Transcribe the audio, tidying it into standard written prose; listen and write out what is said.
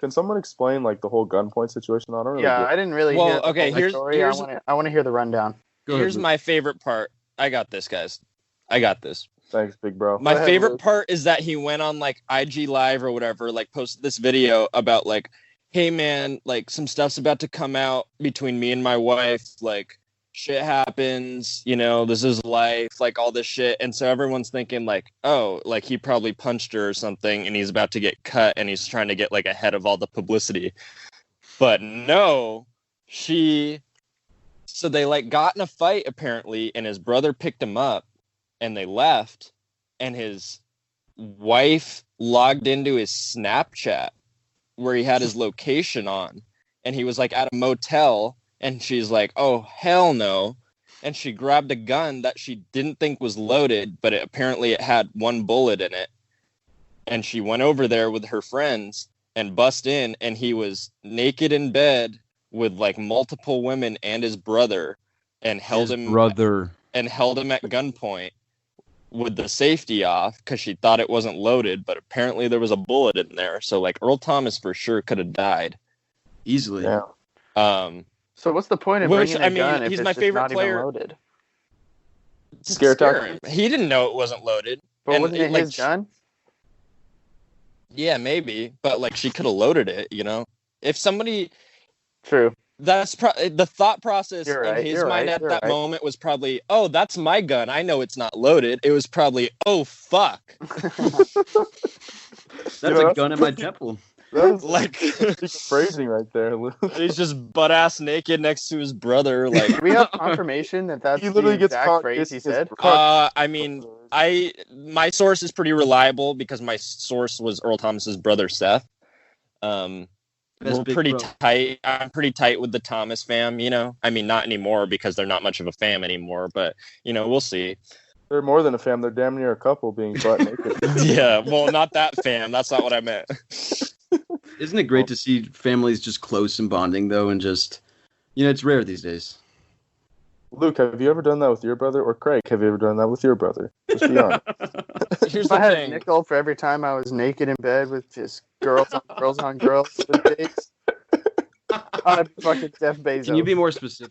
Can someone explain like the whole gunpoint situation? I don't really Yeah, get it. I didn't really hear the whole story. I want to hear the rundown. Here's my favorite part. I got this, guys. I got this. Thanks, big bro. My favorite part is that he went on like IG Live or whatever, like posted this video about like, hey man, like some stuff's about to come out between me and my wife. Like shit happens, you know, this is life, like all this shit. And so everyone's thinking like, oh, like he probably punched her or something and he's about to get cut and he's trying to get like ahead of all the publicity. But no, so they like got in a fight apparently, and his brother picked him up and they left, and his wife logged into his Snapchat where he had his location on, and he was like at a motel, and she's like, oh hell no. And she grabbed a gun that she didn't think was loaded, but apparently it had one bullet in it. And she went over there with her friends and bust in, and he was naked in bed with like multiple women and his brother, and held him at gunpoint with the safety off because she thought it wasn't loaded, but apparently there was a bullet in there. So like Earl Thomas for sure could have died easily. Yeah. So what's the point of bringing a gun if he's it's my just favorite not player. even loaded? Scare him. He didn't know it wasn't loaded. But wasn't it his gun? Yeah, maybe. But like she could have loaded it, you know? If somebody... True. That's the thought process in his mind at that moment was probably, oh, that's my gun. I know it's not loaded. It was probably, oh, fuck. That's a gun in my temple. That's like phrasing right there. He's just butt ass naked next to his brother. Like, do we have confirmation that that's he literally the gets exact phrase he said? I mean, my source is pretty reliable because my source was Earl Thomas's brother Seth. We're pretty tight. I'm pretty tight with the Thomas fam, you know. I mean, not anymore because they're not much of a fam anymore, but you know, we'll see. They're more than a fam. They're damn near a couple being butt naked. Yeah, well, not that fam. That's not what I meant. Isn't it great to see families just close and bonding though, and just, you know, it's rare these days. Luke, have you ever done that with your brother? Or Craig, have you ever done that with your brother? Just be honest. Here's if I had a nickel for every time I was naked in bed with just girls on girls with dates, I'd be fucking Jeff Bezos. Can you be more specific?